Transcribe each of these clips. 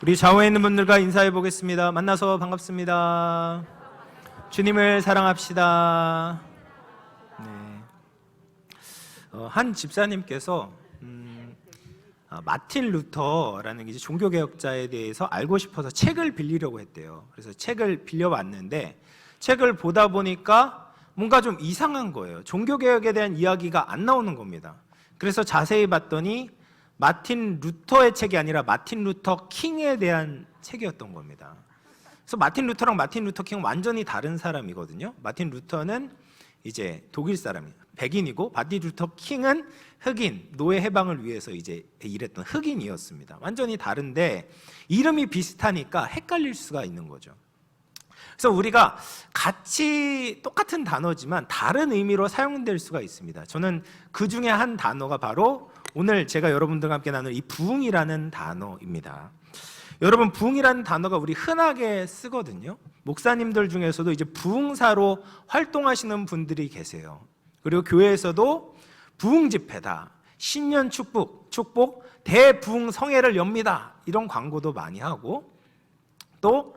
우리 좌우에 있는 분들과 인사해 보겠습니다. 만나서 반갑습니다. 주님을 사랑합시다. 네. 한 집사님께서 마틴 루터라는 이제 종교개혁자에 대해서 알고 싶어서 책을 빌리려고 했대요. 그래서 책을 빌려왔는데 책을 보다 보니까 뭔가 좀 이상한 거예요. 종교개혁에 대한 이야기가 안 나오는 겁니다. 그래서 자세히 봤더니 마틴 루터의 책이 아니라 마틴 루터 킹에 대한 책이었던 겁니다. 그래서 마틴 루터랑 마틴 루터 킹은 완전히 다른 사람이거든요. 마틴 루터는 이제 독일 사람이에요. 백인이고 마틴 루터 킹은 흑인, 노예 해방을 위해서 이제 일했던 흑인이었습니다. 완전히 다른데 이름이 비슷하니까 헷갈릴 수가 있는 거죠. 그래서 우리가 같이 똑같은 단어지만 다른 의미로 사용될 수가 있습니다. 저는 그 중에 한 단어가 바로 오늘 제가 여러분들과 함께 나눌 이 부흥이라는 단어입니다. 여러분, 부흥이라는 단어가 우리 흔하게 쓰거든요. 목사님들 중에서도 이제 부흥사로 활동하시는 분들이 계세요. 그리고 교회에서도 부흥 집회다, 신년 축복, 대부흥 성회를 엽니다, 이런 광고도 많이 하고, 또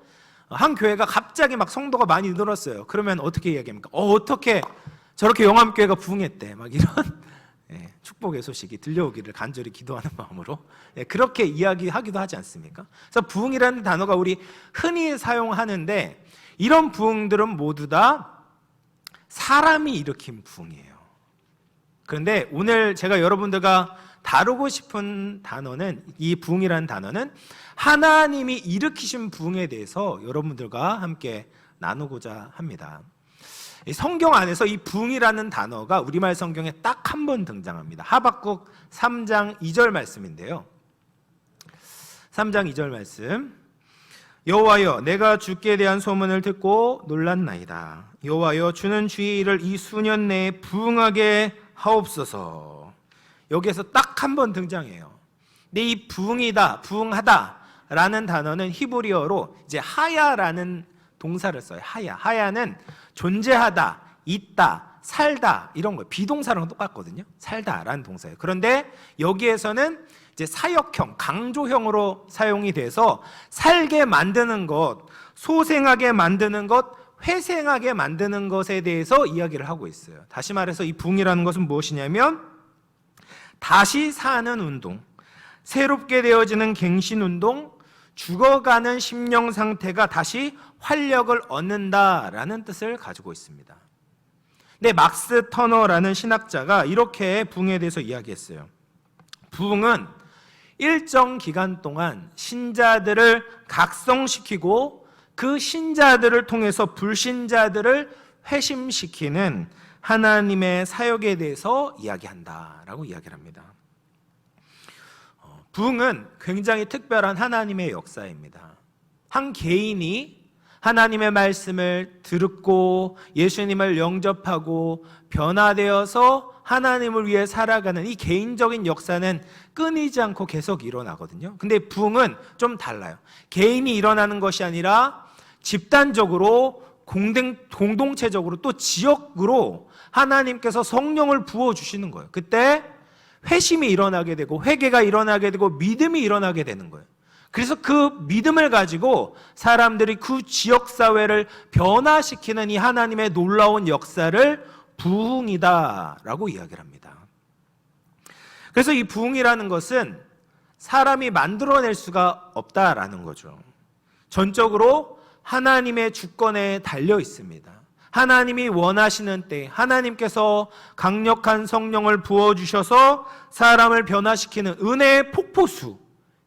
한 교회가 갑자기 막 성도가 많이 늘었어요. 그러면 어떻게 이야기합니까? 어떻게 저렇게 영암교회가 부흥했대, 막 이런 축복의 소식이 들려오기를 간절히 기도하는 마음으로 그렇게 이야기하기도 하지 않습니까? 그래서 부흥이라는 단어가 우리 흔히 사용하는데 이런 부흥들은 모두 다 사람이 일으킨 부흥이에요. 그런데 오늘 제가 여러분들과 다루고 싶은 단어는, 이 부흥이라는 단어는 하나님이 일으키신 부흥에 대해서 여러분들과 함께 나누고자 합니다. 성경 안에서 이 부흥이라는 단어가 우리말 성경에 딱 한 번 등장합니다. 하박국 3장 2절 말씀인데요. 3장 2절 말씀. 여호와여, 내가 주께 대한 소문을 듣고 놀랐나이다. 여호와여, 주는 주의 일을 이 수년 내에 부흥하게 하옵소서. 여기에서 딱 한 번 등장해요. 근데 이 부흥이다, 부흥하다라는 단어는 히브리어로 이제 하야라는 동사를 써요. 하야는 존재하다, 있다, 살다, 이런 거예요. 비동사랑 똑같거든요. 살다라는 동사예요. 그런데 여기에서는 이제 사역형, 강조형으로 사용이 돼서 살게 만드는 것, 소생하게 만드는 것, 회생하게 만드는 것에 대해서 이야기를 하고 있어요. 다시 말해서 이 부흥이라는 것은 무엇이냐면 다시 사는 운동, 새롭게 되어지는 갱신 운동, 죽어가는 심령 상태가 다시 활력을 얻는다라는 뜻을 가지고 있습니다. 근데 막스 터너라는 신학자가 이렇게 부흥에 대해서 이야기했어요. 부흥은 일정 기간 동안 신자들을 각성시키고 그 신자들을 통해서 불신자들을 회심시키는 하나님의 사역에 대해서 이야기한다라고 이야기를 합니다. 부흥은 굉장히 특별한 하나님의 역사입니다. 한 개인이 하나님의 말씀을 듣고 예수님을 영접하고 변화되어서 하나님을 위해 살아가는 이 개인적인 역사는 끊이지 않고 계속 일어나거든요. 근데 부흥은 좀 달라요. 개인이 일어나는 것이 아니라 집단적으로, 공동체적으로, 또 지역으로 하나님께서 성령을 부어주시는 거예요. 그때 회심이 일어나게 되고 회개가 일어나게 되고 믿음이 일어나게 되는 거예요. 그래서 그 믿음을 가지고 사람들이 그 지역사회를 변화시키는 이 하나님의 놀라운 역사를 부흥이다라고 이야기를 합니다. 그래서 이 부흥이라는 것은 사람이 만들어낼 수가 없다라는 거죠. 전적으로 하나님의 주권에 달려 있습니다. 하나님이 원하시는 때 하나님께서 강력한 성령을 부어주셔서 사람을 변화시키는 은혜의 폭포수,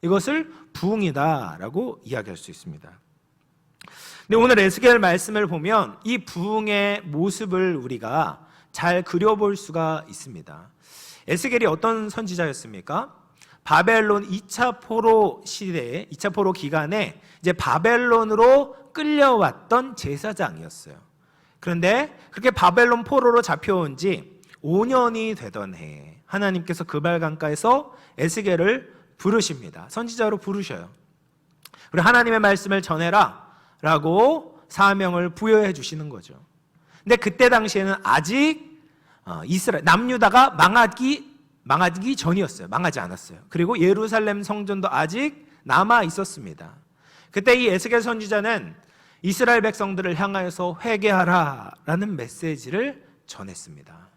이것을 부흥이다라고 이야기할 수 있습니다. 근데 오늘 에스겔 말씀을 보면 이 부흥의 모습을 우리가 잘 그려볼 수가 있습니다. 에스겔이 어떤 선지자였습니까? 바벨론 2차 포로 시대에, 2차 포로 기간에 이제 바벨론으로 끌려왔던 제사장이었어요. 그런데 그렇게 바벨론 포로로 잡혀온 지 5년이 되던 해에 하나님께서 그발 강가에서 에스겔을 부르십니다. 선지자로 부르셔요. 그리고 하나님의 말씀을 전해라 라고 사명을 부여해 주시는 거죠. 근데 그때 당시에는 아직 이스라엘, 남유다가 망하기 전이었어요. 망하지 않았어요. 그리고 예루살렘 성전도 아직 남아 있었습니다. 그때 이 에스겔 선지자는 이스라엘 백성들을 향하여서 회개하라라는 메시지를 전했습니다.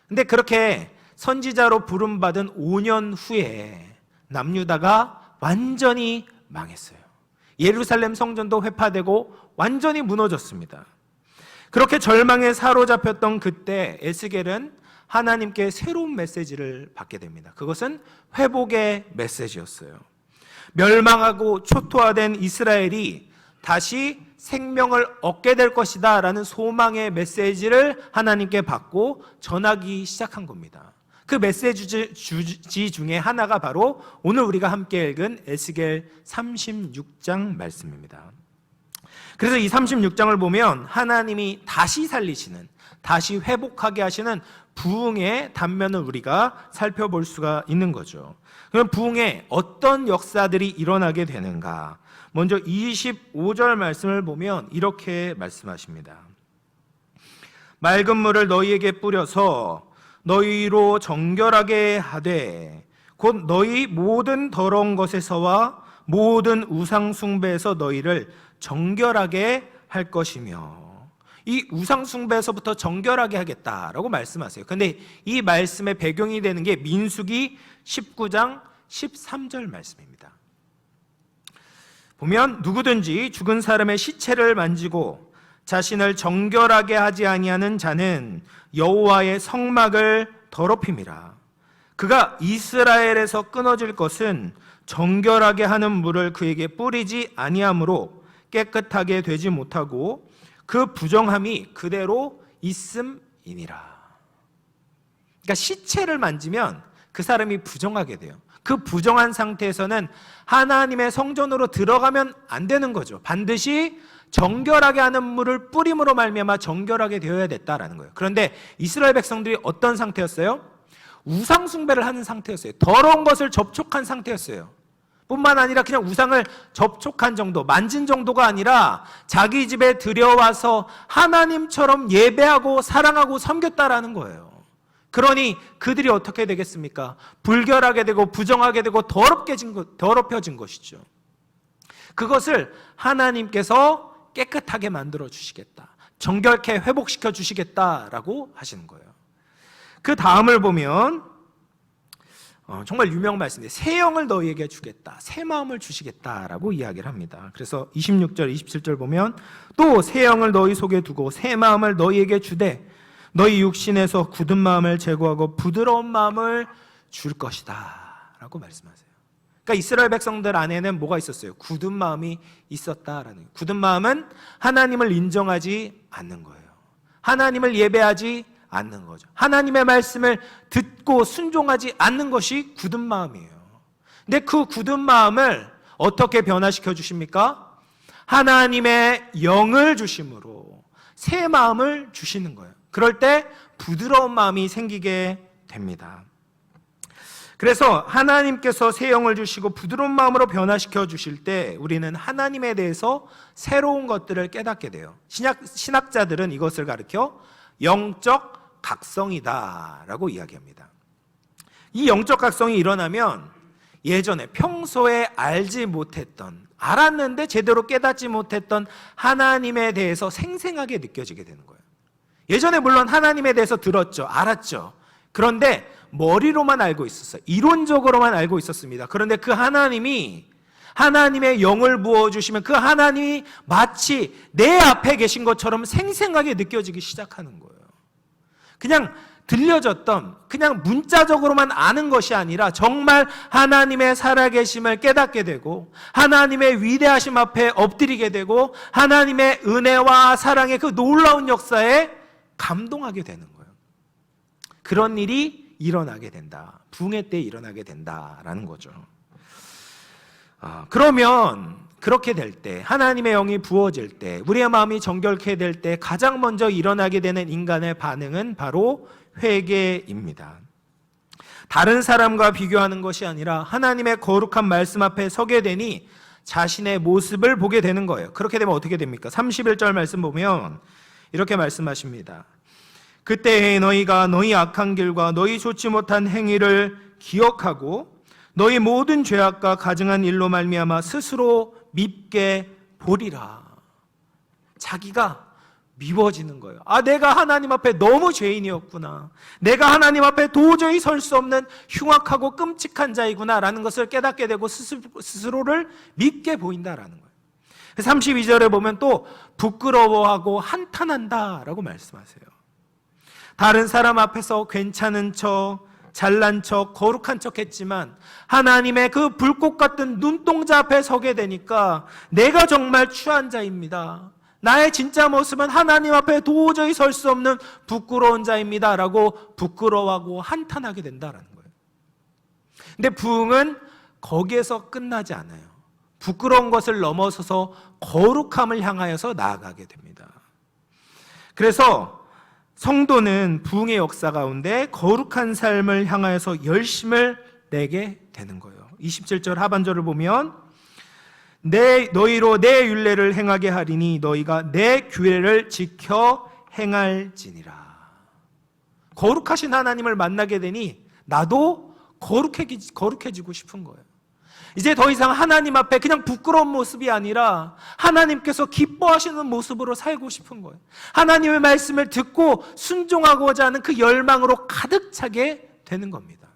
근데 그렇게 선지자로 부름받은 5년 후에 남유다가 완전히 망했어요. 예루살렘 성전도 회파되고 완전히 무너졌습니다. 그렇게 절망에 사로잡혔던 그때 에스겔은 하나님께 새로운 메시지를 받게 됩니다. 그것은 회복의 메시지였어요. 멸망하고 초토화된 이스라엘이 다시 생명을 얻게 될 것이다 라는 소망의 메시지를 하나님께 받고 전하기 시작한 겁니다. 그 메시지 중에 하나가 바로 오늘 우리가 함께 읽은 에스겔 36장 말씀입니다. 그래서 이 36장을 보면 하나님이 다시 살리시는, 다시 회복하게 하시는 부흥의 단면을 우리가 살펴볼 수가 있는 거죠. 그럼 부흥에 어떤 역사들이 일어나게 되는가? 먼저 25절 말씀을 보면 이렇게 말씀하십니다. 맑은 물을 너희에게 뿌려서 너희로 정결하게 하되 곧 너희 모든 더러운 것에서와 모든 우상 숭배에서 너희를 정결하게 할 것이며, 이 우상 숭배에서부터 정결하게 하겠다라고 말씀하세요. 근데 이 말씀의 배경이 되는 게 민수기 19장 13절 말씀입니다. 보면 누구든지 죽은 사람의 시체를 만지고 자신을 정결하게 하지 아니하는 자는 여호와의 성막을 더럽힘이라. 그가 이스라엘에서 끊어질 것은 정결하게 하는 물을 그에게 뿌리지 아니하므로 깨끗하게 되지 못하고 그 부정함이 그대로 있음이니라. 그러니까 시체를 만지면 그 사람이 부정하게 돼요. 그 부정한 상태에서는 하나님의 성전으로 들어가면 안 되는 거죠. 반드시 정결하게 하는 물을 뿌림으로 말미암아 정결하게 되어야 됐다라는 거예요. 그런데 이스라엘 백성들이 어떤 상태였어요? 우상 숭배를 하는 상태였어요. 더러운 것을 접촉한 상태였어요. 뿐만 아니라 그냥 우상을 접촉한 정도, 만진 정도가 아니라 자기 집에 들여와서 하나님처럼 예배하고 사랑하고 섬겼다라는 거예요. 그러니 그들이 어떻게 되겠습니까? 불결하게 되고 부정하게 되고 더럽혀진 것이죠. 그것을 하나님께서 깨끗하게 만들어 주시겠다, 정결케 회복시켜 주시겠다라고 하시는 거예요. 그 다음을 보면 정말 유명한 말씀인데 새 영을 너희에게 주겠다, 새 마음을 주시겠다라고 이야기를 합니다. 그래서 26절 27절 보면 또 새 영을 너희 속에 두고 새 마음을 너희에게 주되 너희 육신에서 굳은 마음을 제거하고 부드러운 마음을 줄 것이다 라고 말씀하세요. 그러니까 이스라엘 백성들 안에는 뭐가 있었어요? 굳은 마음이 있었다라는 거예요. 굳은 마음은 하나님을 인정하지 않는 거예요. 하나님을 예배하지 않는 거죠. 하나님의 말씀을 듣고 순종하지 않는 것이 굳은 마음이에요. 근데 그 굳은 마음을 어떻게 변화시켜 주십니까? 하나님의 영을 주심으로 새 마음을 주시는 거예요. 그럴 때 부드러운 마음이 생기게 됩니다. 그래서 하나님께서 새 영을 주시고 부드러운 마음으로 변화시켜 주실 때 우리는 하나님에 대해서 새로운 것들을 깨닫게 돼요. 신학자들은 이것을 가리켜 영적 각성이다라고 이야기합니다. 이 영적 각성이 일어나면 예전에 평소에 알지 못했던, 알았는데 제대로 깨닫지 못했던 하나님에 대해서 생생하게 느껴지게 되는 거예요. 예전에 물론 하나님에 대해서 들었죠, 알았죠. 그런데 머리로만 알고 있었어요. 이론적으로만 알고 있었습니다. 그런데 그 하나님이 하나님의 영을 부어주시면 그 하나님이 마치 내 앞에 계신 것처럼 생생하게 느껴지기 시작하는 거예요. 그냥 들려졌던, 그냥 문자적으로만 아는 것이 아니라 정말 하나님의 살아계심을 깨닫게 되고 하나님의 위대하심 앞에 엎드리게 되고 하나님의 은혜와 사랑의 그 놀라운 역사에 감동하게 되는 거예요. 그런 일이 일어나게 된다. 부흥의 때 일어나게 된다라는 거죠. 그러면 그렇게 될 때, 하나님의 영이 부어질 때, 우리의 마음이 정결케 될 때 가장 먼저 일어나게 되는 인간의 반응은 바로 회개입니다. 다른 사람과 비교하는 것이 아니라 하나님의 거룩한 말씀 앞에 서게 되니 자신의 모습을 보게 되는 거예요. 그렇게 되면 어떻게 됩니까? 31절 말씀 보면 이렇게 말씀하십니다. 그때 너희가 너희 악한 길과 너희 좋지 못한 행위를 기억하고 너희 모든 죄악과 가증한 일로 말미암아 스스로 밉게 보리라. 자기가 미워지는 거예요. 내가 하나님 앞에 너무 죄인이었구나. 내가 하나님 앞에 도저히 설 수 없는 흉악하고 끔찍한 자이구나 라는 것을 깨닫게 되고 스스로를 밉게 보인다라는 거예요. 32절에 보면 또 부끄러워하고 한탄한다 라고 말씀하세요. 다른 사람 앞에서 괜찮은 척, 잘난 척, 거룩한 척 했지만 하나님의 그 불꽃 같은 눈동자 앞에 서게 되니까 내가 정말 추한 자입니다. 나의 진짜 모습은 하나님 앞에 도저히 설 수 없는 부끄러운 자입니다 라고 부끄러워하고 한탄하게 된다는 거예요. 근데 부흥은 거기에서 끝나지 않아요. 부끄러운 것을 넘어서서 거룩함을 향하여서 나아가게 됩니다. 그래서 성도는 부흥의 역사 가운데 거룩한 삶을 향하여서 열심을 내게 되는 거예요. 27절 하반절을 보면 너희로 내 율례를 행하게 하리니 너희가 내 규례를 지켜 행할지니라. 거룩하신 하나님을 만나게 되니 나도 거룩해지고 싶은 거예요. 이제 더 이상 하나님 앞에 그냥 부끄러운 모습이 아니라 하나님께서 기뻐하시는 모습으로 살고 싶은 거예요. 하나님의 말씀을 듣고 순종하고자 하는 그 열망으로 가득 차게 되는 겁니다.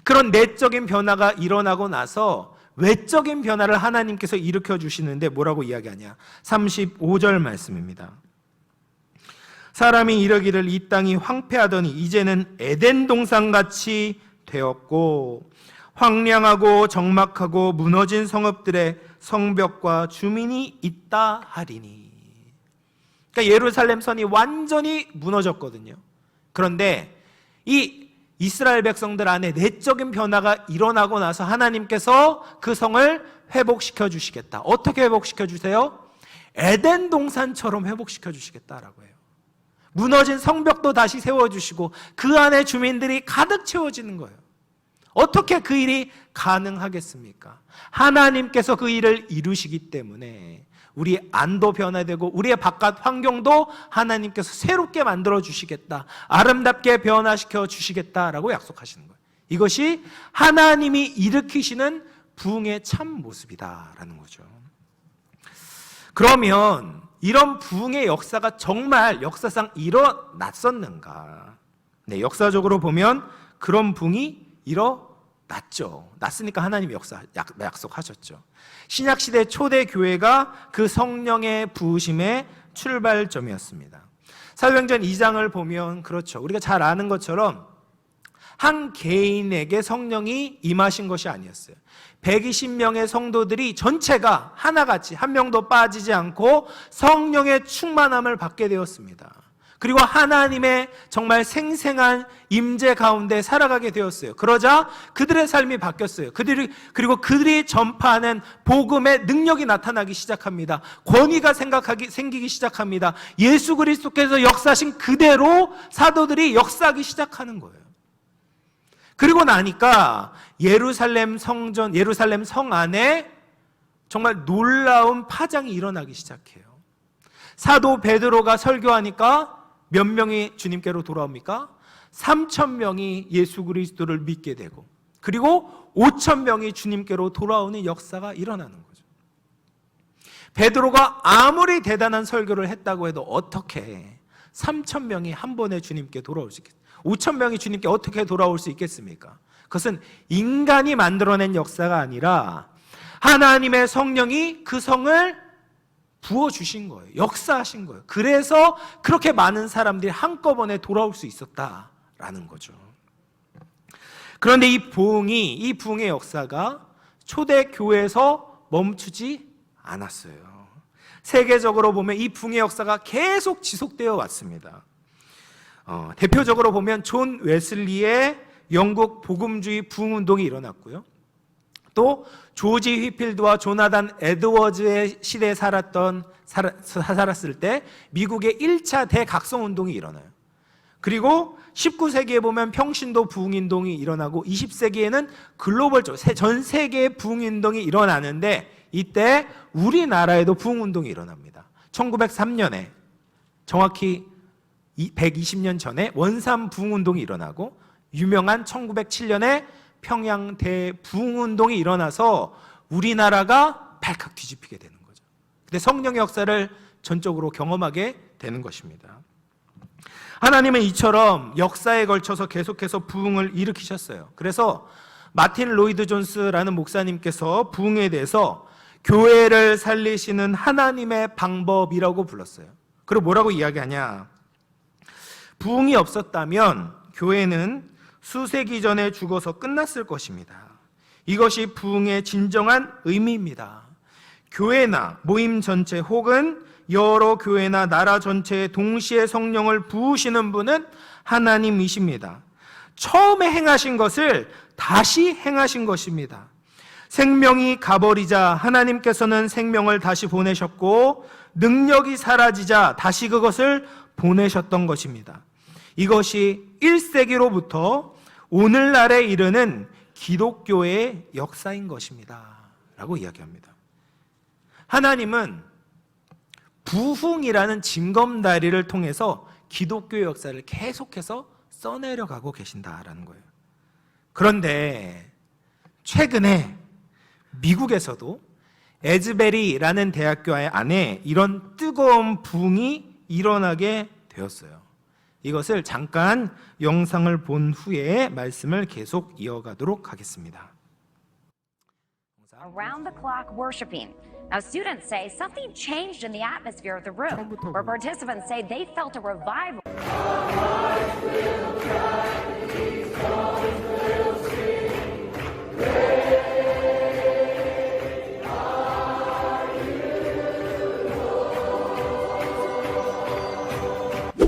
그런 내적인 변화가 일어나고 나서 외적인 변화를 하나님께서 일으켜 주시는데 뭐라고 이야기하냐? 35절 말씀입니다. 사람이 이르기를 이 땅이 황폐하더니 이제는 에덴 동산같이 되었고 황량하고 적막하고 무너진 성읍들의 성벽과 주민이 있다 하리니. 그러니까 예루살렘 선이 완전히 무너졌거든요. 그런데 이 이스라엘 백성들 안에 내적인 변화가 일어나고 나서 하나님께서 그 성을 회복시켜 주시겠다. 어떻게 회복시켜 주세요? 에덴 동산처럼 회복시켜 주시겠다라고 해요. 무너진 성벽도 다시 세워주시고 그 안에 주민들이 가득 채워지는 거예요. 어떻게 그 일이 가능하겠습니까? 하나님께서 그 일을 이루시기 때문에 우리 안도 변화되고 우리의 바깥 환경도 하나님께서 새롭게 만들어 주시겠다, 아름답게 변화시켜 주시겠다라고 약속하시는 거예요. 이것이 하나님이 일으키시는 부흥의 참 모습이다라는 거죠. 그러면 이런 부흥의 역사가 정말 역사상 일어났었는가? 네, 역사적으로 보면 그런 부흥이 일어났죠. 났으니까 하나님이 약속하셨죠. 신약시대 초대 교회가 그 성령의 부으심의 출발점이었습니다. 사도행전 2장을 보면 그렇죠. 우리가 잘 아는 것처럼 한 개인에게 성령이 임하신 것이 아니었어요. 120명의 성도들이 전체가 하나같이 한 명도 빠지지 않고 성령의 충만함을 받게 되었습니다. 그리고 하나님의 정말 생생한 임재 가운데 살아가게 되었어요. 그러자 그들의 삶이 바뀌었어요. 그리고 그들이 전파하는 복음의 능력이 나타나기 시작합니다. 권위가 생기기 시작합니다. 예수 그리스도께서 역사하신 그대로 사도들이 역사하기 시작하는 거예요. 그리고 나니까 예루살렘 성 안에 정말 놀라운 파장이 일어나기 시작해요. 사도 베드로가 설교하니까 몇 명이 주님께로 돌아옵니까? 3,000명이 예수 그리스도를 믿게 되고, 그리고 5,000명이 주님께로 돌아오는 역사가 일어나는 거죠. 베드로가 아무리 대단한 설교를 했다고 해도 어떻게 3,000명이 한 번에 주님께 돌아올 수 있겠습니까? 5,000명이 주님께 어떻게 돌아올 수 있겠습니까? 그것은 인간이 만들어낸 역사가 아니라 하나님의 성령이 그 성을 부어주신 거예요. 역사하신 거예요. 그래서 그렇게 많은 사람들이 한꺼번에 돌아올 수 있었다라는 거죠. 그런데 이 부흥의 역사가 초대교회에서 멈추지 않았어요. 세계적으로 보면 이 부흥의 역사가 계속 지속되어 왔습니다. 대표적으로 보면 존 웨슬리의 영국 복음주의 부흥운동이 일어났고요. 또 조지 휘필드와 조나단 에드워즈의 시대에 살았을 때 미국의 1차 대각성운동이 일어나요. 그리고 19세기에 보면 평신도 부흥운동이 일어나고 20세기에는 글로벌적 전 세계의 부흥운동이 일어나는데 이때 우리나라에도 부흥운동이 일어납니다. 1903년에 정확히 120년 전에 원산 부흥운동이 일어나고 유명한 1907년에 평양 대부흥운동이 일어나서 우리나라가 발칵 뒤집히게 되는 거죠. 근데 성령의 역사를 전적으로 경험하게 되는 것입니다. 하나님은 이처럼 역사에 걸쳐서 계속해서 부흥을 일으키셨어요. 그래서 마틴 로이드 존스라는 목사님께서 부흥에 대해서 교회를 살리시는 하나님의 방법이라고 불렀어요. 그리고 뭐라고 이야기하냐? 부흥이 없었다면 교회는 수세기 전에 죽어서 끝났을 것입니다. 이것이 부흥의 진정한 의미입니다. 교회나 모임 전체 혹은 여러 교회나 나라 전체에 동시에 성령을 부으시는 분은 하나님이십니다. 처음에 행하신 것을 다시 행하신 것입니다. 생명이 가버리자 하나님께서는 생명을 다시 보내셨고 능력이 사라지자 다시 그것을 보내셨던 것입니다. 이것이 1세기로부터 오늘날에 이르는 기독교의 역사인 것입니다 라고 이야기합니다. 하나님은 부흥이라는 징검다리를 통해서 기독교의 역사를 계속해서 써내려가고 계신다라는 거예요. 그런데 최근에 미국에서도 에즈베리라는 대학교 안에 이런 뜨거운 부흥이 일어나게 되었어요. 이것을 잠깐 영상을 본 후에 말씀을 계속 이어가도록 하겠습니다. Around the clock worshiping. Now students say something changed in the atmosphere of the room, where participants say they felt a revival.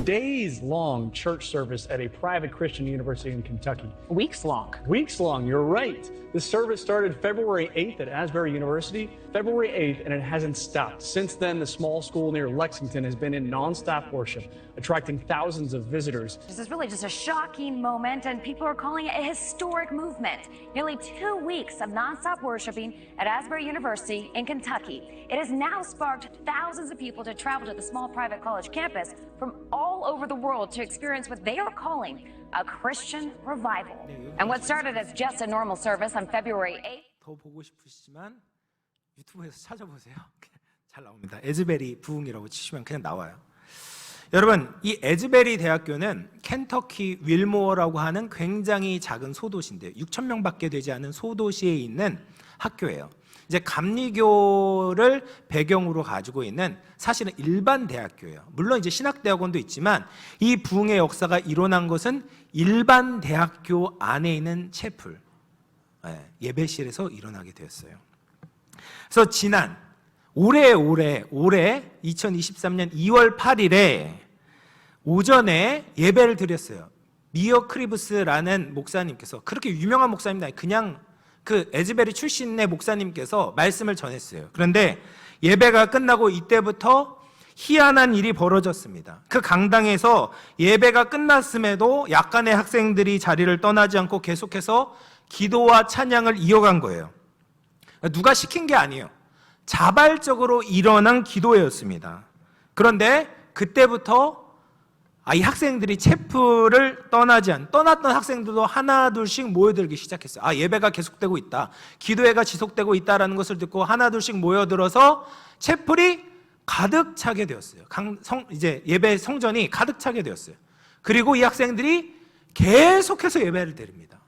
Days-long church service at a private Christian university in Kentucky. Weeks long. Weeks long, you're right. The service started February 8th at Asbury University, February 8th, and it hasn't stopped. Since then, the small school near Lexington has been in non-stop worship, attracting thousands of visitors. This is really just a shocking moment, and people are calling it a historic movement. Nearly 2 weeks of nonstop worshiping at Asbury University in Kentucky. It has now sparked thousands of people to travel to the small private college campus from all over the world to experience what they are calling a Christian revival. And what started as just a normal service on February 8th. 더 보고 싶으시지만 유튜브에서 찾아보세요. 잘 나옵니다. 에즈베리 부흥이라고 치시면 그냥 나와요. 여러분, 이 에즈베리 대학교는 켄터키 윌모어라고 하는 굉장히 작은 소도시인데요. 6,000명밖에 되지 않은 소도시에 있는 학교예요. 이제 감리교를 배경으로 가지고 있는 사실은 일반 대학교예요. 물론 이제 신학대학원도 있지만 이 부흥의 역사가 일어난 것은 일반 대학교 안에 있는 채플, 예배실에서 일어나게 되었어요. 그래서 올해 2023년 2월 8일에 오전에 예배를 드렸어요. 미어 크리브스라는 목사님께서, 그렇게 유명한 목사님이 아니고 그냥 그 에즈베리 출신의 목사님께서 말씀을 전했어요. 그런데 예배가 끝나고 이때부터 희한한 일이 벌어졌습니다. 그 강당에서 예배가 끝났음에도 약간의 학생들이 자리를 떠나지 않고 계속해서 기도와 찬양을 이어간 거예요. 누가 시킨 게 아니에요. 자발적으로 일어난 기도회였습니다. 그런데 그때부터 이 학생들이 채플을 떠났던 학생들도 하나 둘씩 모여들기 시작했어요. 예배가 계속되고 있다, 기도회가 지속되고 있다라는 것을 듣고 하나 둘씩 모여들어서 채플이 가득 차게 되었어요. 이제 예배 성전이 가득 차게 되었어요. 그리고 이 학생들이 계속해서 예배를 드립니다.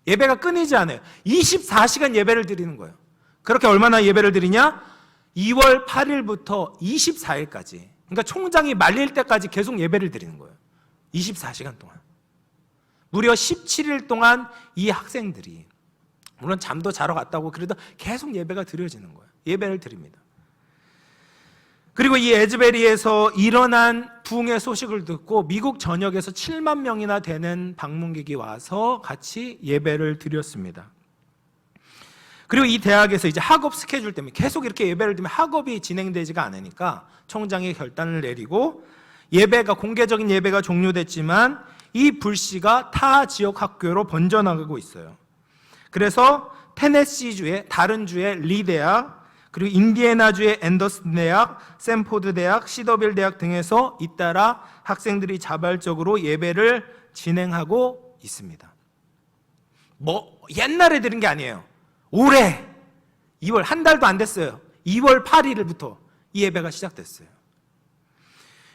예배가 끊이지 않아요. 24시간 예배를 드리는 거예요. 그렇게 얼마나 예배를 드리냐? 2월 8일부터 24일까지. 그러니까 총장이 말릴 때까지 계속 예배를 드리는 거예요. 24시간 동안. 무려 17일 동안 이 학생들이, 물론 잠도 자러 갔다고 그래도 계속 예배가 드려지는 거예요. 예배를 드립니다. 그리고 이 에즈베리에서 일어난 부흥의 소식을 듣고 미국 전역에서 7만 명이나 되는 방문객이 와서 같이 예배를 드렸습니다. 그리고 이 대학에서 이제 학업 스케줄 때문에 계속 이렇게 예배를 드리면 학업이 진행되지가 않으니까 총장이 결단을 내리고 공개적인 예배가 종료됐지만 이 불씨가 타 지역 학교로 번져나가고 있어요. 그래서 테네시주의 다른 주의 리 대학, 그리고 인디애나주의 앤더슨 대학, 샌포드 대학, 시더빌 대학 등에서 잇따라 학생들이 자발적으로 예배를 진행하고 있습니다. 뭐 옛날에 들은 게 아니에요. 올해 2월, 한 달도 안 됐어요. 2월 8일부터 이 예배가 시작됐어요.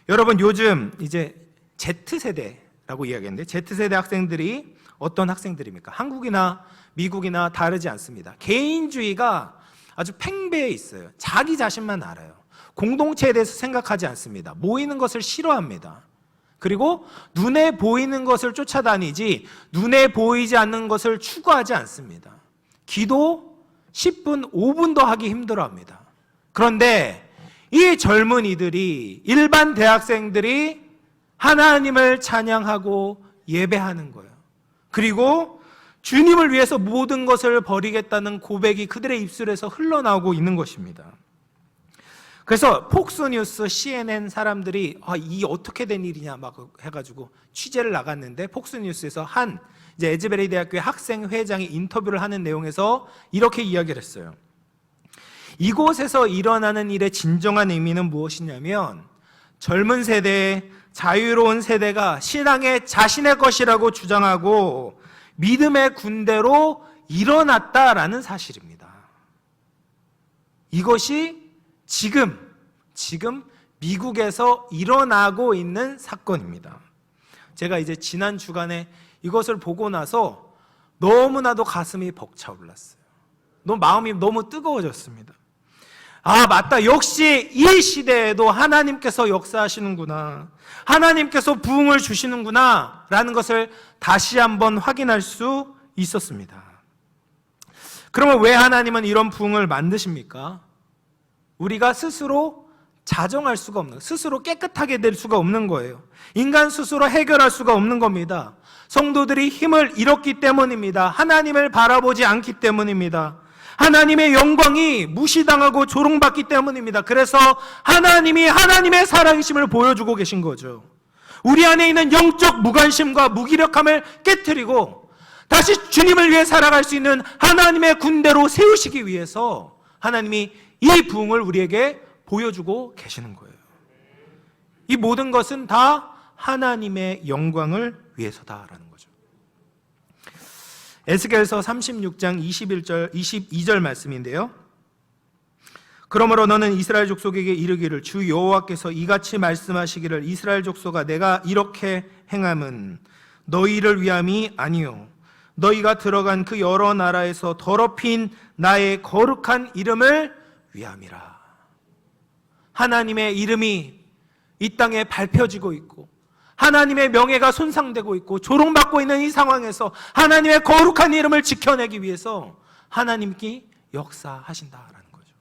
여러분, 요즘 이제 Z세대라고 이야기했는데, Z세대 학생들이 어떤 학생들입니까? 한국이나 미국이나 다르지 않습니다. 개인주의가 아주 팽배해 있어요. 자기 자신만 알아요. 공동체에 대해서 생각하지 않습니다. 모이는 것을 싫어합니다. 그리고 눈에 보이는 것을 쫓아다니지 눈에 보이지 않는 것을 추구하지 않습니다. 기도 10분, 5분도 하기 힘들어합니다. 그런데 이 젊은이들이, 일반 대학생들이 하나님을 찬양하고 예배하는 거예요. 그리고 주님을 위해서 모든 것을 버리겠다는 고백이 그들의 입술에서 흘러나오고 있는 것입니다. 그래서 폭스뉴스, CNN 사람들이 이 어떻게 된 일이냐 막 해가지고 취재를 나갔는데, 폭스뉴스에서 이제 에즈베리 대학교의 학생 회장이 인터뷰를 하는 내용에서 이렇게 이야기를 했어요. 이곳에서 일어나는 일의 진정한 의미는 무엇이냐면, 젊은 세대, 자유로운 세대가 신앙의 자신의 것이라고 주장하고 믿음의 군대로 일어났다라는 사실입니다. 이것이 지금 미국에서 일어나고 있는 사건입니다. 제가 이제 지난 주간에 이것을 보고 나서 너무나도 가슴이 벅차올랐어요. 마음이 너무 뜨거워졌습니다. 맞다. 역시 이 시대에도 하나님께서 역사하시는구나. 하나님께서 부흥을 주시는구나. 라는 것을 다시 한번 확인할 수 있었습니다. 그러면 왜 하나님은 이런 부흥을 만드십니까? 우리가 스스로 자정할 수가 없는, 스스로 깨끗하게 될 수가 없는 거예요. 인간 스스로 해결할 수가 없는 겁니다. 성도들이 힘을 잃었기 때문입니다. 하나님을 바라보지 않기 때문입니다. 하나님의 영광이 무시당하고 조롱받기 때문입니다. 그래서 하나님이 하나님의 살아계심을 보여주고 계신 거죠. 우리 안에 있는 영적 무관심과 무기력함을 깨트리고 다시 주님을 위해 살아갈 수 있는 하나님의 군대로 세우시기 위해서 하나님이 이 부흥을 우리에게 보여주고 계시는 거예요. 이 모든 것은 다 하나님의 영광을 위해서다라는 거죠. 에스겔서 36장 21절, 22절 말씀인데요. 그러므로 너는 이스라엘 족속에게 이르기를, 주 여호와께서 이같이 말씀하시기를, 이스라엘 족속아, 내가 이렇게 행함은 너희를 위함이 아니요 너희가 들어간 그 여러 나라에서 더럽힌 나의 거룩한 이름을 위함이라. 하나님의 이름이 이 땅에 밝혀지고 있고 하나님의 명예가 손상되고 있고 조롱받고 있는 이 상황에서 하나님의 거룩한 이름을 지켜내기 위해서 하나님께 역사하신다라는 거죠.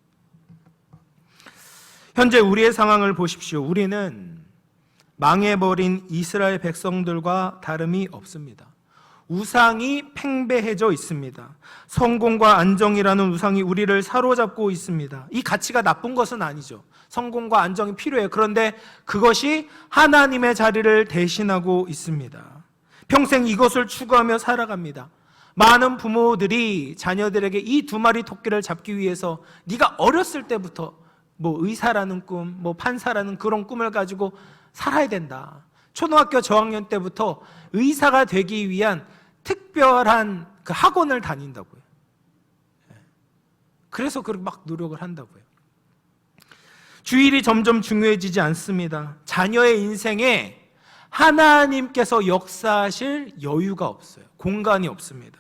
현재 우리의 상황을 보십시오. 우리는 망해버린 이스라엘 백성들과 다름이 없습니다. 우상이 팽배해져 있습니다. 성공과 안정이라는 우상이 우리를 사로잡고 있습니다. 이 가치가 나쁜 것은 아니죠. 성공과 안정이 필요해요. 그런데 그것이 하나님의 자리를 대신하고 있습니다. 평생 이것을 추구하며 살아갑니다. 많은 부모들이 자녀들에게 이 두 마리 토끼를 잡기 위해서 네가 어렸을 때부터 의사라는 꿈, 판사라는 그런 꿈을 가지고 살아야 된다. 초등학교 저학년 때부터 의사가 되기 위한 특별한 그 학원을 다닌다고요. 그래서 그렇게 막 노력을 한다고요. 주일이 점점 중요해지지 않습니다. 자녀의 인생에 하나님께서 역사하실 여유가 없어요. 공간이 없습니다.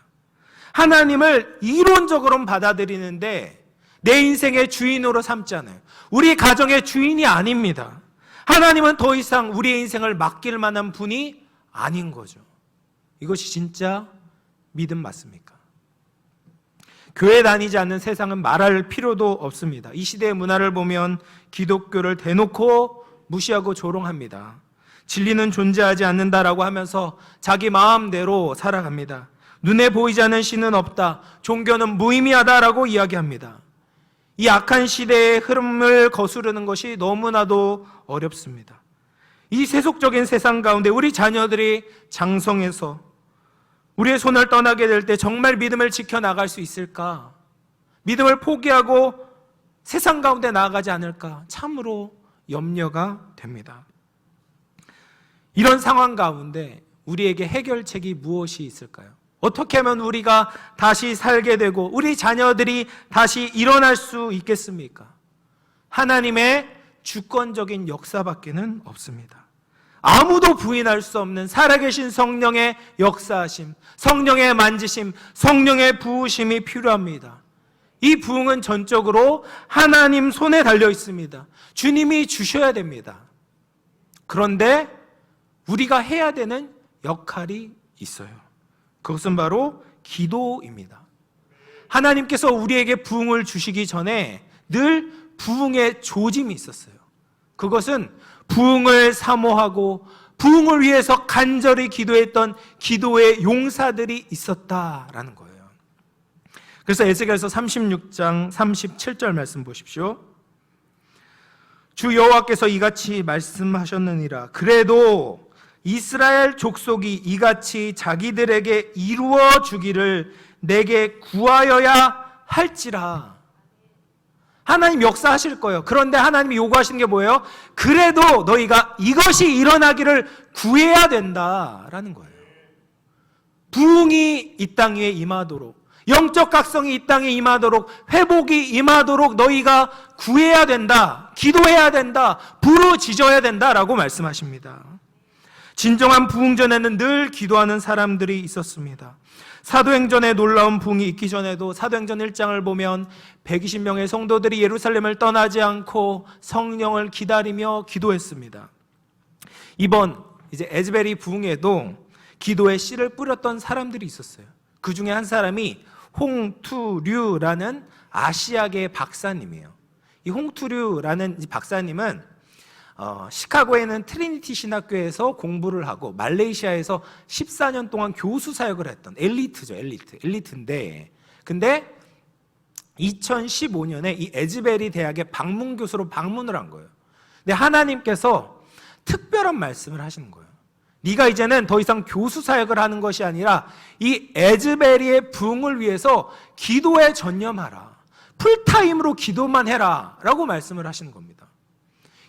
하나님을 이론적으로는 받아들이는데 내 인생의 주인으로 삼지 않아요. 우리 가정의 주인이 아닙니다. 하나님은 더 이상 우리의 인생을 맡길 만한 분이 아닌 거죠. 이것이 진짜 믿음 맞습니까? 교회 다니지 않는 세상은 말할 필요도 없습니다. 이 시대의 문화를 보면 기독교를 대놓고 무시하고 조롱합니다. 진리는 존재하지 않는다라고 하면서 자기 마음대로 살아갑니다. 눈에 보이지 않는 신은 없다. 종교는 무의미하다라고 이야기합니다. 이 악한 시대의 흐름을 거스르는 것이 너무나도 어렵습니다. 이 세속적인 세상 가운데 우리 자녀들이 장성해서 우리의 손을 떠나게 될 때 정말 믿음을 지켜나갈 수 있을까? 믿음을 포기하고 세상 가운데 나아가지 않을까? 참으로 염려가 됩니다. 이런 상황 가운데 우리에게 해결책이 무엇이 있을까요? 어떻게 하면 우리가 다시 살게 되고 우리 자녀들이 다시 일어날 수 있겠습니까? 하나님의 주권적인 역사밖에는 없습니다. 아무도 부인할 수 없는 살아계신 성령의 역사하심, 성령의 만지심, 성령의 부으심이 필요합니다. 이 부흥은 전적으로 하나님 손에 달려 있습니다. 주님이 주셔야 됩니다. 그런데 우리가 해야 되는 역할이 있어요. 그것은 바로 기도입니다. 하나님께서 우리에게 부흥을 주시기 전에 늘 부흥의 조짐이 있었어요. 그것은 부흥을 사모하고 부흥을 위해서 간절히 기도했던 기도의 용사들이 있었다라는 거예요. 그래서 에스겔서 36장 37절 말씀 보십시오. 주 여호와께서 이같이 말씀하셨느니라. 그래도 이스라엘 족속이 이같이 자기들에게 이루어 주기를 내게 구하여야 할지라. 하나님 역사하실 거예요. 그런데 하나님이 요구하시는 게 뭐예요? 그래도 너희가 이것이 일어나기를 구해야 된다라는 거예요. 부흥이 이 땅 위에 임하도록, 영적 각성이 이 땅에 임하도록, 회복이 임하도록 너희가 구해야 된다, 기도해야 된다, 부르짖어야 된다라고 말씀하십니다. 진정한 부흥 전에는 늘 기도하는 사람들이 있었습니다. 사도행전에 놀라운 부흥이 있기 전에도 사도행전 1장을 보면 120명의 성도들이 예루살렘을 떠나지 않고 성령을 기다리며 기도했습니다. 이번 이제 에즈베리 부흥에도 기도의 씨를 뿌렸던 사람들이 있었어요. 그 중에 한 사람이 홍투류라는 아시아계 박사님이에요. 이 홍투류라는 이 박사님은 시카고에 있는 트리니티 신학교에서 공부를 하고 말레이시아에서 14년 동안 교수 사역을 했던 엘리트죠. 엘리트인데 근데 2015년에 이 에즈베리 대학의 방문 교수로 방문을 한 거예요. 근데 하나님께서 특별한 말씀을 하시는 거예요. 네가 이제는 더 이상 교수 사역을 하는 것이 아니라 이 에즈베리의 부흥을 위해서 기도에 전념하라. 풀타임으로 기도만 해라 라고 말씀을 하시는 겁니다.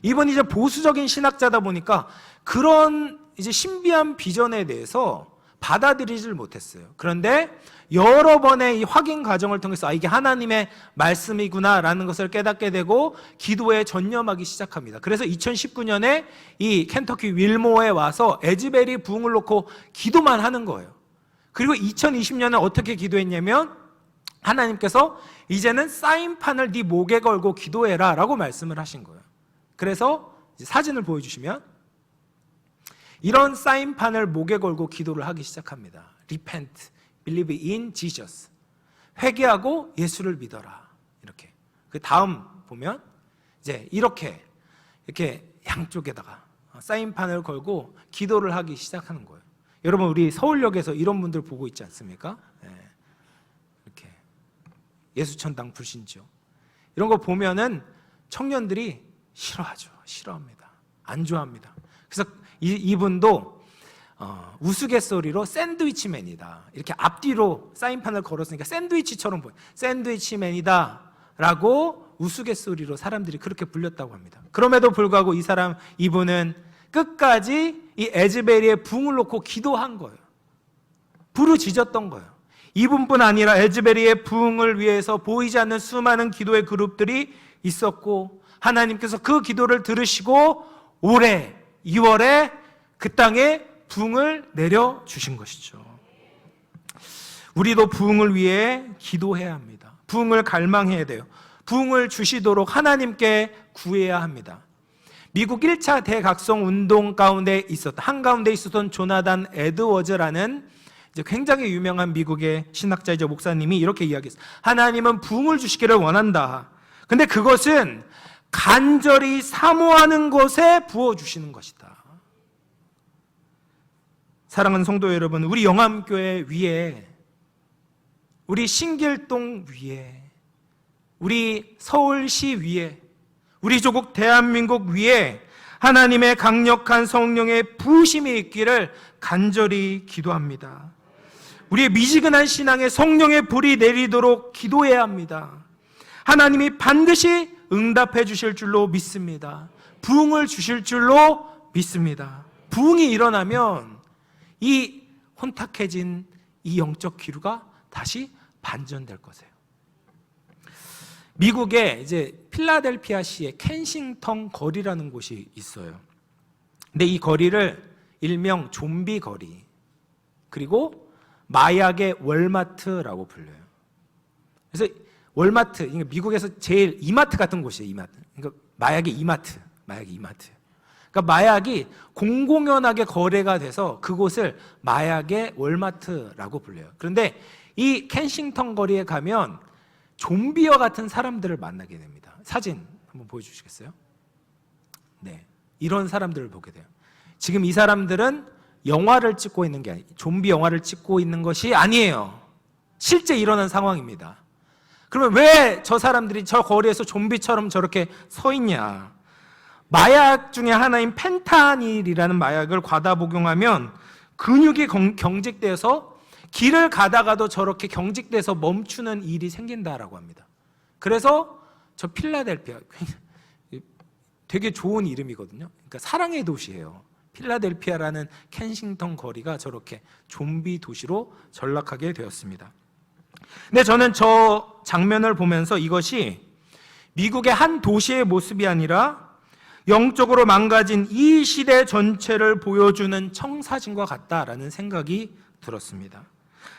이번 이제 보수적인 신학자다 보니까 그런 이제 신비한 비전에 대해서 받아들이질 못했어요. 그런데 여러 번의 이 확인 과정을 통해서 이게 하나님의 말씀이구나라는 것을 깨닫게 되고 기도에 전념하기 시작합니다. 그래서 2019년에 이 켄터키 윌모어에 와서 에즈베리 부흥을 놓고 기도만 하는 거예요. 그리고 2020년에 어떻게 기도했냐면 하나님께서 이제는 사인판을 네 목에 걸고 기도해라 라고 말씀을 하신 거예요. 그래서 사진을 보여주시면 이런 사인판을 목에 걸고 기도를 하기 시작합니다. Repent, believe in Jesus. 회개하고 예수를 믿어라. 이렇게. 그 다음 보면 이제 이렇게 양쪽에다가 사인판을 걸고 기도를 하기 시작하는 거예요. 여러분 우리 서울역에서 이런 분들 보고 있지 않습니까? 이렇게 예수천당 불신지요. 이런 거 보면은 청년들이 싫어하죠. 싫어합니다. 안 좋아합니다. 그래서 이분도 우스갯소리로 샌드위치맨이다. 이렇게 앞뒤로 사인판을 걸었으니까 샌드위치처럼 보여요. 샌드위치맨이다 라고 우스갯소리로 사람들이 그렇게 불렸다고 합니다. 그럼에도 불구하고 이분은 끝까지 이 에즈베리의 부흥을 놓고 기도한 거예요. 부르짖었던 거예요. 이분뿐 아니라 에즈베리의 부흥을 위해서 보이지 않는 수많은 기도의 그룹들이 있었고 하나님께서 그 기도를 들으시고 올해 2월에 그 땅에 부흥을 내려주신 것이죠. 우리도 부흥을 위해 기도해야 합니다. 부흥을 갈망해야 돼요. 부흥을 주시도록 하나님께 구해야 합니다. 미국 1차 대각성 운동 한가운데 있었던 조나단 에드워즈라는 이제 굉장히 유명한 미국의 신학자이자 목사님이 이렇게 이야기했어요. 하나님은 부흥을 주시기를 원한다. 근데 그것은 간절히 사모하는 것에 부어주시는 것이다. 사랑하는 성도 여러분, 우리 영암교회 위에, 우리 신길동 위에, 우리 서울시 위에, 우리 조국 대한민국 위에 하나님의 강력한 성령의 부으심이 있기를 간절히 기도합니다. 우리의 미지근한 신앙에 성령의 불이 내리도록 기도해야 합니다. 하나님이 반드시 응답해 주실 줄로 믿습니다. 부흥을 주실 줄로 믿습니다. 부흥이 일어나면 이 혼탁해진 이 영적 기류가 다시 반전될 거세요. 미국에 이제 필라델피아시의 켄싱턴 거리라는 곳이 있어요. 근데 이 거리를 일명 좀비 거리, 그리고 마약의 월마트라고 불려요. 그래서 월마트, 미국에서 제일 이마트 같은 곳이에요. 이마트. 그러니까 마약의 이마트. 그러니까 마약이 공공연하게 거래가 돼서 그곳을 마약의 월마트라고 불려요. 그런데 이 켄싱턴 거리에 가면 좀비와 같은 사람들을 만나게 됩니다. 사진 한번 보여주시겠어요? 네, 이런 사람들을 보게 돼요. 지금 이 사람들은 영화를 찍고 있는 게 아니에요. 좀비 영화를 찍고 있는 것이 아니에요. 실제 일어난 상황입니다. 그러면 왜 저 사람들이 저 거리에서 좀비처럼 저렇게 서 있냐? 마약 중에 하나인 펜타닐이라는 마약을 과다 복용하면 근육이 경직돼서 길을 가다가도 저렇게 경직돼서 멈추는 일이 생긴다라고 합니다. 그래서 저 필라델피아, 되게 좋은 이름이거든요. 그러니까 사랑의 도시예요. 필라델피아라는 켄싱턴 거리가 저렇게 좀비 도시로 전락하게 되었습니다. 근데 저는 저 장면을 보면서 이것이 미국의 한 도시의 모습이 아니라 영적으로 망가진 이 시대 전체를 보여주는 청사진과 같다라는 생각이 들었습니다.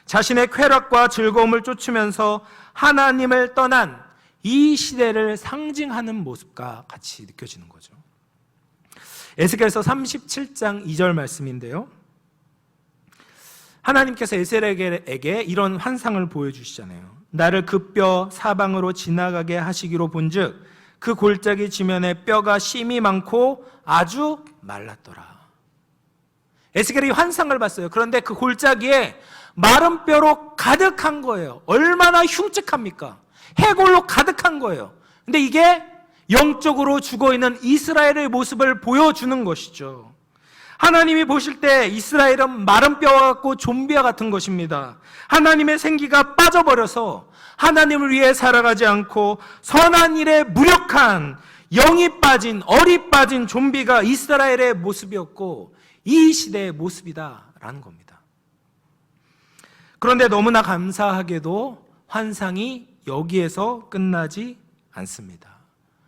자신의 쾌락과 즐거움을 쫓으면서 하나님을 떠난 이 시대를 상징하는 모습과 같이 느껴지는 거죠. 에스겔서 37장 2절 말씀인데요, 하나님께서 에스겔에게 이런 환상을 보여주시잖아요. 나를 그 뼈 사방으로 지나가게 하시기로 본즉 그 골짜기 지면에 뼈가 심이 많고 아주 말랐더라. 에스겔이 환상을 봤어요. 그런데 그 골짜기에 마른 뼈로 가득한 거예요. 얼마나 흉측합니까? 해골로 가득한 거예요. 근데 이게 영적으로 죽어있는 이스라엘의 모습을 보여주는 것이죠. 하나님이 보실 때 이스라엘은 마른 뼈와 같고 좀비와 같은 것입니다. 하나님의 생기가 빠져버려서 하나님을 위해 살아가지 않고 선한 일에 무력한 영이 빠진, 얼이 빠진 좀비가 이스라엘의 모습이었고 이 시대의 모습이다라는 겁니다. 그런데 너무나 감사하게도 환상이 여기에서 끝나지 않습니다.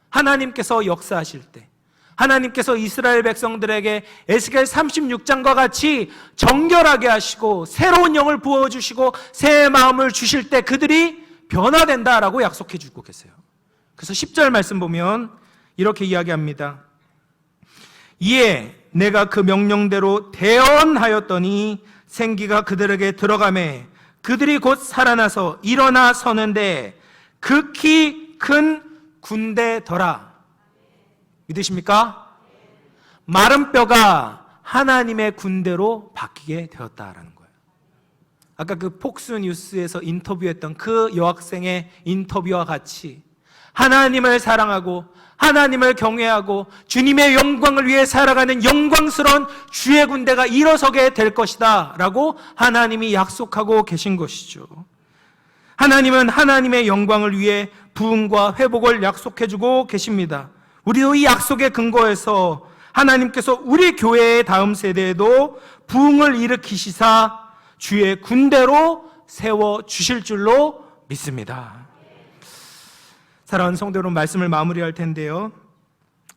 하나님께서 역사하실 때, 하나님께서 이스라엘 백성들에게 에스겔 36장과 같이 정결하게 하시고 새로운 영을 부어주시고 새 마음을 주실 때 그들이 변화된다라고 약속해 주고 계세요. 그래서 10절 말씀 보면 이렇게 이야기합니다. 이에 내가 그 명령대로 대언하였더니 생기가 그들에게 들어가매 그들이 곧 살아나서 일어나 서는데 극히 큰 군대더라. 믿으십니까? 마른 뼈가 하나님의 군대로 바뀌게 되었다라는 거예요. 아까 그 폭스뉴스에서 인터뷰했던 그 여학생의 인터뷰와 같이 하나님을 사랑하고 하나님을 경외하고 주님의 영광을 위해 살아가는 영광스러운 주의 군대가 일어서게 될 것이다 라고 하나님이 약속하고 계신 것이죠. 하나님은 하나님의 영광을 위해 부흥과 회복을 약속해주고 계십니다. 우리도 이 약속에 근거해서 하나님께서 우리 교회의 다음 세대에도 부흥을 일으키시사 주의 군대로 세워주실 줄로 믿습니다. 사랑하는 성도 여러분, 말씀을 마무리할 텐데요,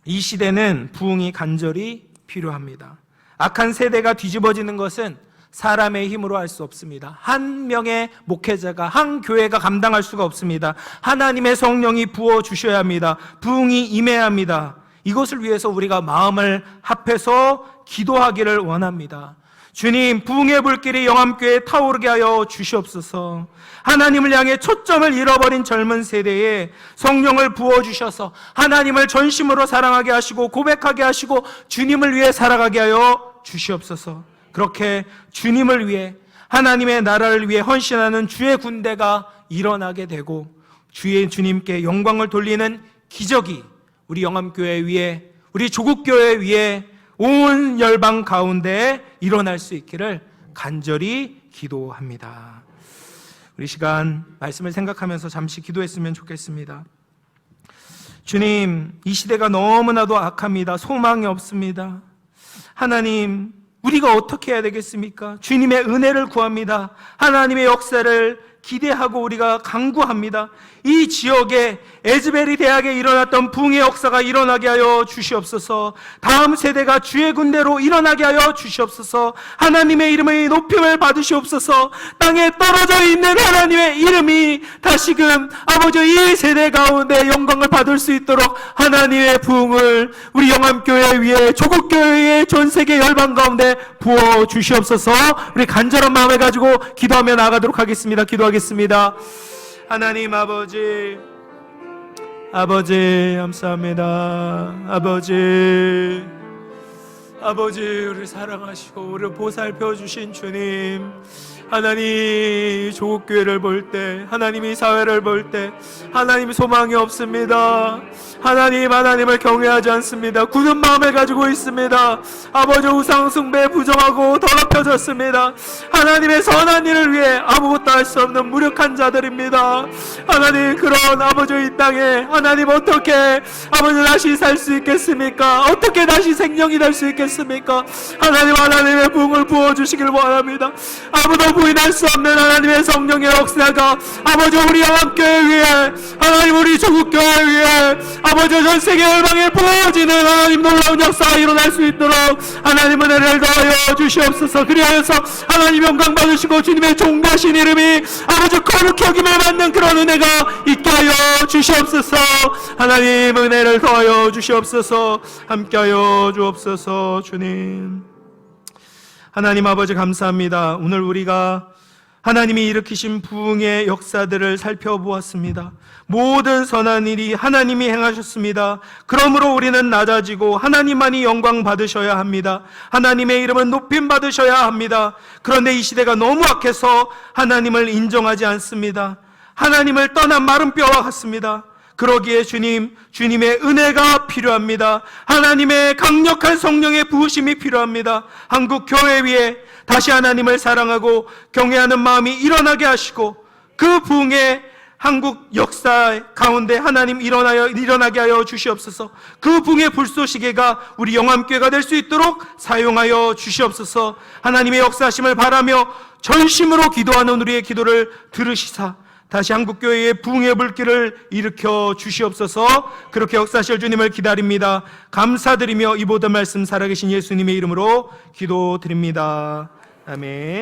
이 시대는 부흥이 간절히 필요합니다. 악한 세대가 뒤집어지는 것은 사람의 힘으로 할 수 없습니다. 한 명의 목회자가, 한 교회가 감당할 수가 없습니다. 하나님의 성령이 부어주셔야 합니다. 부흥이 임해야 합니다. 이것을 위해서 우리가 마음을 합해서 기도하기를 원합니다. 주님, 부흥의 불길이 영암교회에 타오르게 하여 주시옵소서. 하나님을 향해 초점을 잃어버린 젊은 세대에 성령을 부어주셔서 하나님을 전심으로 사랑하게 하시고 고백하게 하시고 주님을 위해 살아가게 하여 주시옵소서. 그렇게 주님을 위해, 하나님의 나라를 위해 헌신하는 주의 군대가 일어나게 되고 주님께 영광을 돌리는 기적이 우리 영암교회 위에, 우리 조국교회 위에 온 열방 가운데 일어날 수 있기를 간절히 기도합니다. 우리 시간 말씀을 생각하면서 잠시 기도했으면 좋겠습니다. 주님, 이 시대가 너무나도 악합니다. 소망이 없습니다. 하나님, 우리가 어떻게 해야 되겠습니까? 주님의 은혜를 구합니다. 하나님의 역사를 기대하고 우리가 간구합니다. 이 지역에 에즈베리 대학에 일어났던 붕의 역사가 일어나게 하여 주시옵소서. 다음 세대가 주의 군대로 일어나게 하여 주시옵소서. 하나님의 이름의 높임을 받으시옵소서. 땅에 떨어져 있는 하나님의 이름이 다시금 아버지 이 세대 가운데 영광을 받을 수 있도록 하나님의 부흥을 우리 영암교회 위에 조국교회의 전세계 열방 가운데 부어 주시옵소서. 우리 간절한 마음을 가지고 기도하며 나아가도록 하겠습니다. 기도하겠습니다. 하나님 아버지 감사합니다. 아버지 우리를 사랑하시고 우리를 보살펴 주신 주님, 하나님 조국교회를 볼 때, 하나님이 사회를 볼 때 하나님 소망이 없습니다. 하나님을 경외하지 않습니다. 굳은 마음을 가지고 있습니다. 아버지 우상 숭배에 부정하고 더럽혀졌습니다. 하나님의 선한 일을 위해 아무것도 할 수 없는 무력한 자들입니다. 하나님, 그런 아버지 이 땅에 하나님 어떻게 아버지 다시 살 수 있겠습니까? 어떻게 다시 생명이 될 수 있겠습니까? 하나님의 부흥을 부어주시길 원합니다. 아무도 부인할 수 없는 하나님의 성령의 역사가 아버지 우리 영암교회 위에, 하나님 우리 조국교회 위에, 아버지 전 세계 열방에 부어지는 하나님 놀라운 역사가 일어날 수 있도록 하나님 은혜를 더하여 주시옵소서. 그리하여서 하나님 영광 받으시고 주님의 종되신 이름이 아버지 거룩히 여김을 받는 그런 은혜가 있게 하여 주시옵소서. 하나님 은혜를 더하여 주시옵소서. 함께하여 주옵소서. 주님, 하나님 아버지 감사합니다. 오늘 우리가 하나님이 일으키신 부흥의 역사들을 살펴보았습니다. 모든 선한 일이 하나님이 행하셨습니다. 그러므로 우리는 낮아지고 하나님만이 영광 받으셔야 합니다. 하나님의 이름은 높임 받으셔야 합니다. 그런데 이 시대가 너무 악해서 하나님을 인정하지 않습니다. 하나님을 떠난 마른 뼈와 같습니다. 그러기에 주님의 은혜가 필요합니다. 하나님의 강력한 성령의 부으심이 필요합니다. 한국 교회 위에 다시 하나님을 사랑하고 경외하는 마음이 일어나게 하시고 그 부흥의 한국 역사 가운데 하나님 일어나게 하여 주시옵소서. 그 부흥의 불쏘시개가 우리 영암교회가 될 수 있도록 사용하여 주시옵소서. 하나님의 역사하심을 바라며 전심으로 기도하는 우리의 기도를 들으시사 다시 한국교회의 부흥의 불길을 일으켜 주시옵소서. 그렇게 역사하실 주님을 기다립니다. 감사드리며 이 모든 말씀 살아계신 예수님의 이름으로 기도드립니다. 아멘.